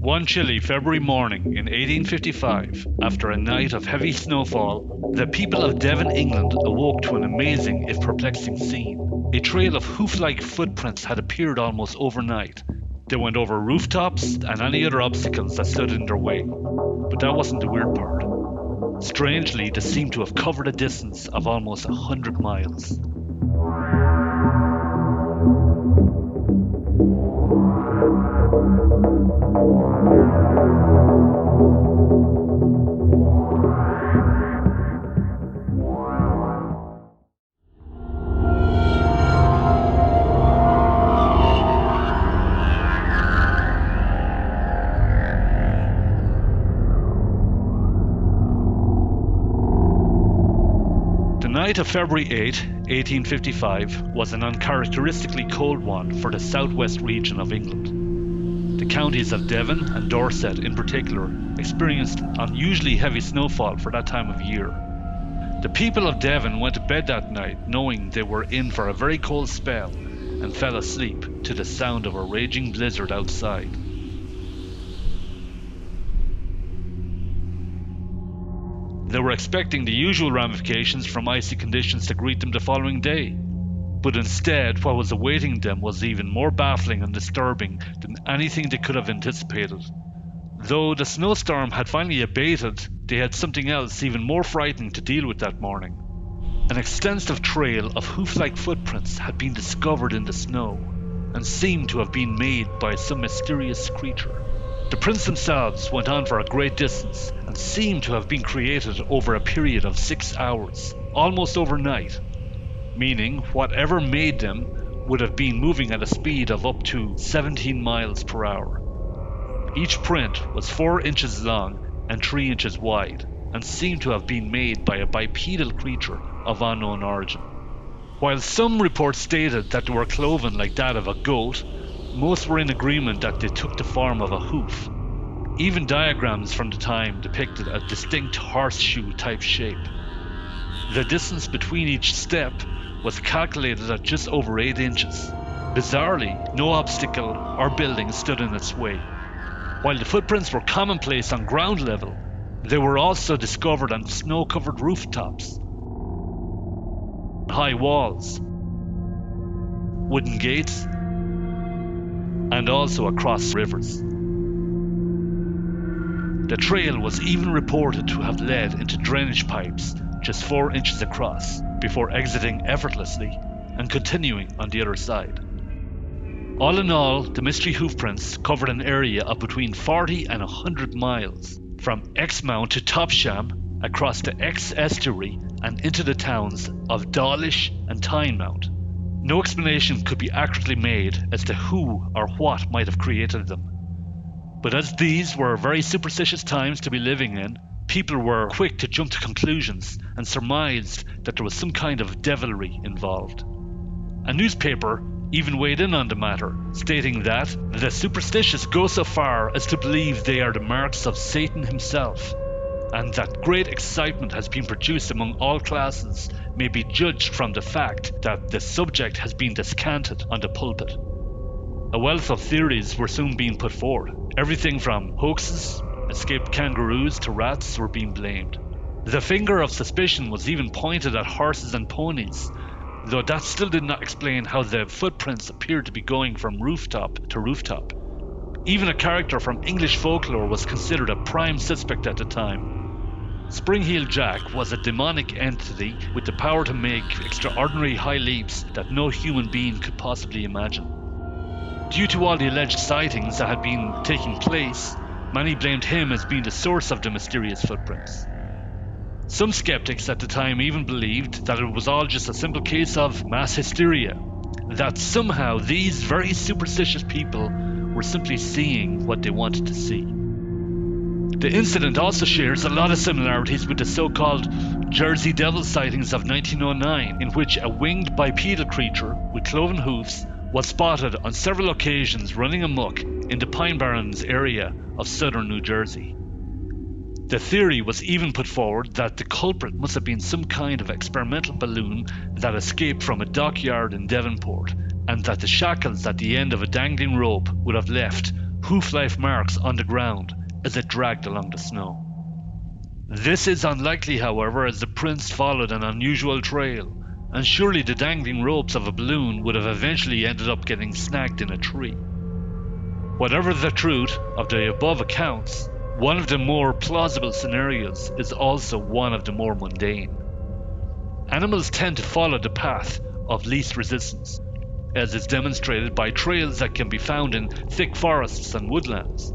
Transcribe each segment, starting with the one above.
One chilly February morning in 1855, after a night of heavy snowfall, the people of Devon, England awoke to an amazing if perplexing scene. A trail of hoof-like footprints had appeared almost overnight. They went over rooftops and any other obstacles that stood in their way. But that wasn't the weird part. Strangely, they seemed to have covered a distance of almost 100 miles. The night of February 8, 1855 was an uncharacteristically cold one for the southwest region of England. The counties of Devon and Dorset in particular experienced unusually heavy snowfall for that time of year. The people of Devon went to bed that night knowing they were in for a very cold spell and fell asleep to the sound of a raging blizzard outside. They were expecting the usual ramifications from icy conditions to greet them the following day. But instead, what was awaiting them was even more baffling and disturbing than anything they could have anticipated. Though the snowstorm had finally abated, they had something else even more frightening to deal with that morning. An extensive trail of hoof-like footprints had been discovered in the snow and seemed to have been made by some mysterious creature. The prints themselves went on for a great distance and seemed to have been created over a period of 6 hours, almost overnight, meaning whatever made them would have been moving at a speed of up to 17 miles per hour. Each print was 4 inches long and 3 inches wide and seemed to have been made by a bipedal creature of unknown origin. While some reports stated that they were cloven like that of a goat, most were in agreement that they took the form of a hoof. Even diagrams from the time depicted a distinct horseshoe-type shape. The distance between each step was calculated at just over 8 inches. Bizarrely, no obstacle or building stood in its way. While the footprints were commonplace on ground level, they were also discovered on snow-covered rooftops, high walls, wooden gates, and also across rivers. The trail was even reported to have led into drainage pipes just 4 inches across before exiting effortlessly and continuing on the other side. All in all, the mystery hoofprints covered an area of between 40 and 100 miles, from Exmouth to Topsham, across the Exe estuary and into the towns of Dawlish and Tynemouth. No explanation could be accurately made as to who or what might have created them. But as these were very superstitious times to be living in, people were quick to jump to conclusions and surmised that there was some kind of devilry involved. A newspaper even weighed in on the matter, stating that the superstitious go so far as to believe they are the marks of Satan himself, and that great excitement has been produced among all classes may be judged from the fact that the subject has been descanted on the pulpit. A wealth of theories were soon being put forward. Everything from hoaxes, escaped kangaroos to rats were being blamed. The finger of suspicion was even pointed at horses and ponies, though that still did not explain how the footprints appeared to be going from rooftop to rooftop. Even a character from English folklore was considered a prime suspect at the time. Spring-Heeled Jack was a demonic entity with the power to make extraordinary high leaps that no human being could possibly imagine. Due to all the alleged sightings that had been taking place, many blamed him as being the source of the mysterious footprints. Some skeptics at the time even believed that it was all just a simple case of mass hysteria, that somehow these very superstitious people were simply seeing what they wanted to see. The incident also shares a lot of similarities with the so-called Jersey Devil sightings of 1909, in which a winged bipedal creature with cloven hoofs was spotted on several occasions running amok in the Pine Barrens area of southern New Jersey. The theory was even put forward that the culprit must have been some kind of experimental balloon that escaped from a dockyard in Devonport, and that the shackles at the end of a dangling rope would have left hoof-like marks on the ground as it dragged along the snow. This is unlikely, however, as the prints followed an unusual trail, and surely the dangling ropes of a balloon would have eventually ended up getting snagged in a tree. Whatever the truth of the above accounts, one of the more plausible scenarios is also one of the more mundane. Animals tend to follow the path of least resistance, as is demonstrated by trails that can be found in thick forests and woodlands.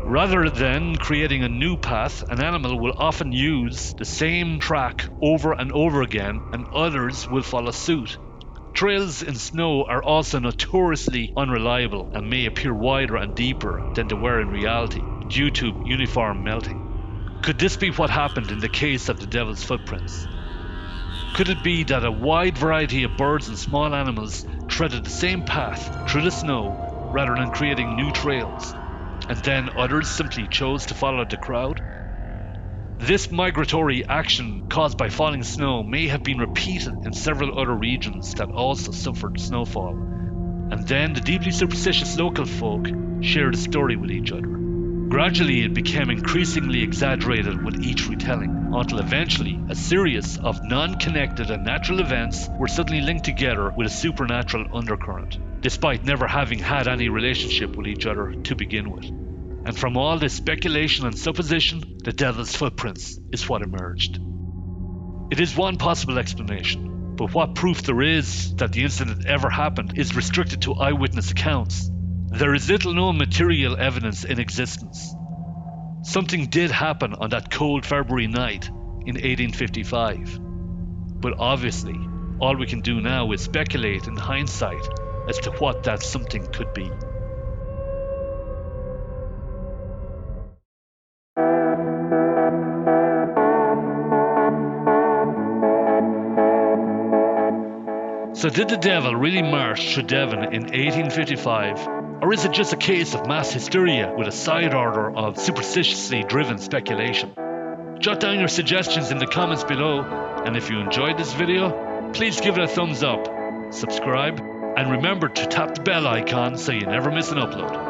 Rather than creating a new path, an animal will often use the same track over and over again, and others will follow suit. Trails in snow are also notoriously unreliable and may appear wider and deeper than they were in reality due to uniform melting. Could this be what happened in the case of the devil's footprints? Could it be that a wide variety of birds and small animals treaded the same path through the snow rather than creating new trails, and then others simply chose to follow the crowd? This migratory action caused by falling snow may have been repeated in several other regions that also suffered snowfall, and then the deeply superstitious local folk shared a story with each other. Gradually it became increasingly exaggerated with each retelling, until eventually a series of non-connected and natural events were suddenly linked together with a supernatural undercurrent, despite never having had any relationship with each other to begin with. And from all this speculation and supposition, the devil's footprints is what emerged. It is one possible explanation, but what proof there is that the incident ever happened is restricted to eyewitness accounts. There is little known material evidence in existence. Something did happen on that cold February night in 1855, but obviously all we can do now is speculate in hindsight as to what that something could be. So did the devil really march through Devon in 1855, or is it just a case of mass hysteria with a side order of superstitiously driven speculation? Jot down your suggestions in the comments below, and if you enjoyed this video, please give it a thumbs up, subscribe, and remember to tap the bell icon so you never miss an upload.